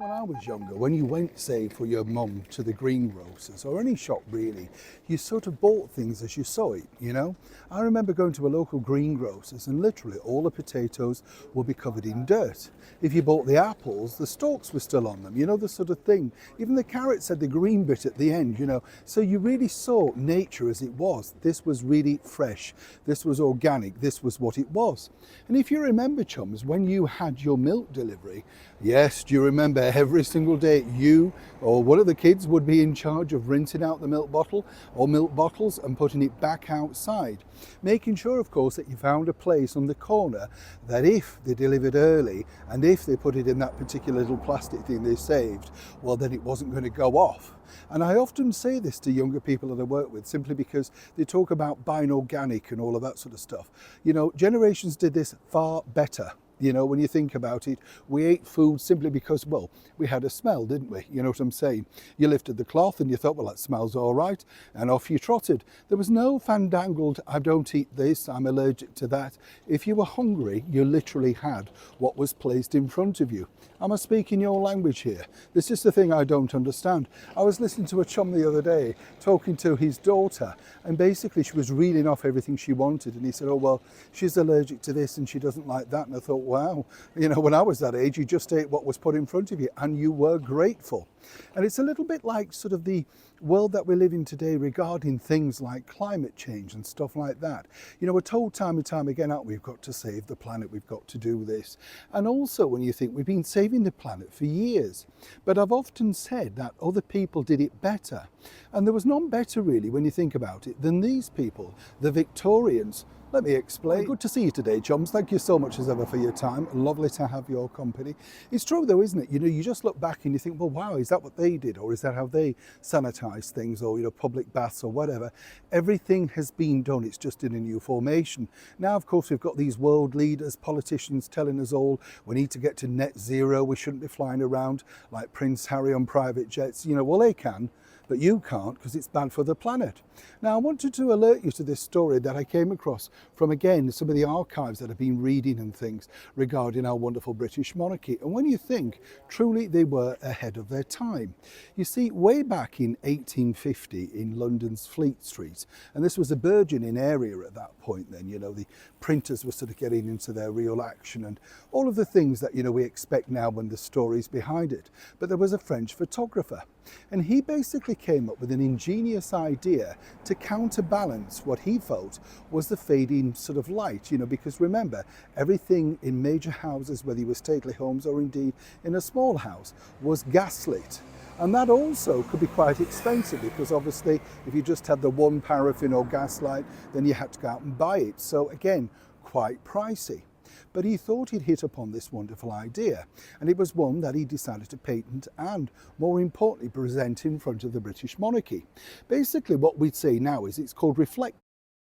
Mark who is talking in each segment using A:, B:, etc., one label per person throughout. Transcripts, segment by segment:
A: When I was younger, when you went, say, for your mum to the greengrocers or any shop really, you sort of bought things as you saw it, you know? I remember going to a local greengrocers and literally all the potatoes would be covered in dirt. If you bought the apples, the stalks were still on them, you know, the sort of thing. Even the carrots had the green bit at the end, you know. So you really saw nature as it was. This was really fresh. This was organic. This was what it was. And if you remember, chums, when you had your milk delivery, yes, do you remember every single day you or one of the kids would be in charge of rinsing out the milk bottle or milk bottles and putting it back outside, making sure, of course, that you found a place on the corner that if they delivered early and if they put it in that particular little plastic thing they saved, well, then it wasn't going to go off. And I often say this to younger people that I work with simply because they talk about buying organic and all of that sort of stuff. You know, generations did this far better. You know, when you think about it, we ate food simply because, well, we had a smell, didn't we? You know what I'm saying? You lifted the cloth and you thought, well, that smells all right, and off you trotted. There was no fandangled, I don't eat this, I'm allergic to that. If you were hungry, you literally had what was placed in front of you. Am I speaking your language here? This is the thing I don't understand. I was listening to a chum the other day talking to his daughter, and basically she was reading off everything she wanted, and he said, oh, well, she's allergic to this and she doesn't like that. And I thought, wow, you know, when I was that age, you just ate what was put in front of you and you were grateful. And it's a little bit like sort of the world that we live in today regarding things like climate change and stuff like that. You know, we're told time and time again, aren't we, we've got to save the planet, we've got to do this. And also when you think we've been saving the planet for years, but I've often said that other people did it better. And there was none better really, when you think about it, than these people, the Victorians. Let me explain. Good to see you today, chums. Thank you so much as ever for your time. Lovely to have your company. It's true though, isn't it? You know, you just look back and you think, well, wow, is that what they did? Or is that how they sanitized things, or, you know, public baths or whatever? Everything has been done. It's just in a new formation. Now, of course, we've got these world leaders, politicians telling us all we need to get to net zero. We shouldn't be flying around like Prince Harry on private jets. You know, well, they can, but you can't because it's bad for the planet. Now, I wanted to alert you to this story that I came across from, again, some of the archives that I've been reading and things regarding our wonderful British monarchy. And when you think, truly they were ahead of their time. You see, way back in 1850 in London's Fleet Street, and this was a burgeoning area at that point then, you know, the printers were sort of getting into their real action and all of the things that, you know, we expect now when the story's behind it. But there was a French photographer, and he basically came up with an ingenious idea to counterbalance what he felt was the fading sort of light, you know, because remember, everything in major houses, whether you were stately homes or indeed in a small house, was gaslit. And that also could be quite expensive because obviously if you just had the one paraffin or gas light, then you had to go out and buy it. So again, quite pricey. But he thought he'd hit upon this wonderful idea, and it was one that he decided to patent and, more importantly, present in front of the British monarchy. Basically what we'd say now is it's called reflect.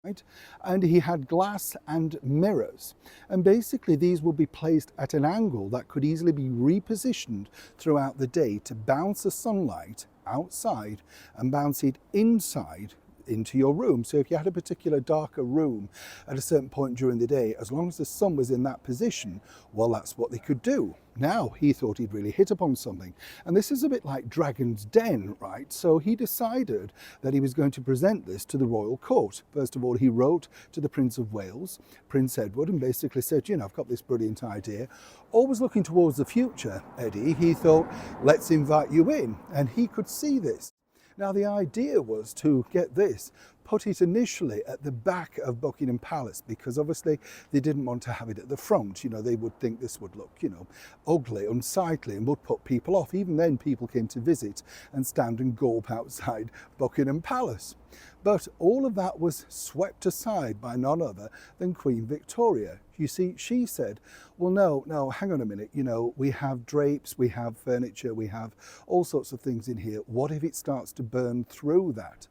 A: Right? And he had glass and mirrors, and basically these would be placed at an angle that could easily be repositioned throughout the day to bounce the sunlight outside and bounce it inside into your room. So if you had a particular darker room at a certain point during the day, as long as the sun was in that position, well, that's what they could do. Now he thought he'd really hit upon something, and this is a bit like Dragon's Den, right? So he decided that he was going to present this to the royal court. First of all, he wrote to the Prince of Wales, Prince Edward, and basically said, you know, I've got this brilliant idea. Always looking towards the future, Eddie, he thought, let's invite you in, and he could see this. Now, the idea was to get this, put it initially at the back of Buckingham Palace, because obviously they didn't want to have it at the front. You know, they would think this would look, you know, ugly, unsightly, and would put people off. Even then, people came to visit and stand and gawp outside Buckingham Palace. But all of that was swept aside by none other than Queen Victoria. You see, she said, well, no, hang on a minute. You know, we have drapes, we have furniture, we have all sorts of things in here. What if it starts to burn through that?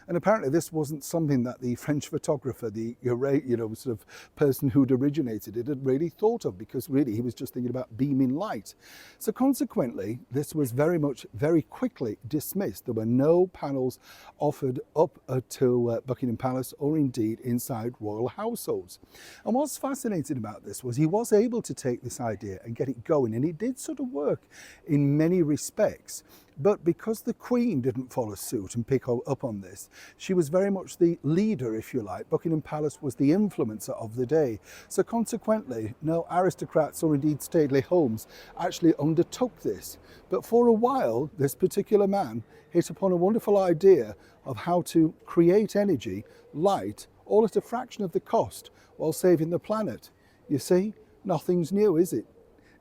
A: And apparently this wasn't something that the French photographer, the sort of person who'd originated it, had really thought of, because really he was just thinking about beaming light. So consequently, this was very quickly dismissed. There were no panels offered up to Buckingham Palace or indeed inside royal households. And what's fascinating about this was he was able to take this idea and get it going, and it did sort of work in many respects. But because the Queen didn't follow suit and pick up on this, she was very much the leader, if you like. Buckingham Palace was the influencer of the day. So consequently, no aristocrats or indeed stately homes actually undertook this. But for a while, this particular man hit upon a wonderful idea of how to create energy, light, all at a fraction of the cost while saving the planet. You see, nothing's new, is it?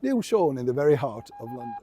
A: Neil Sean in the very heart of London.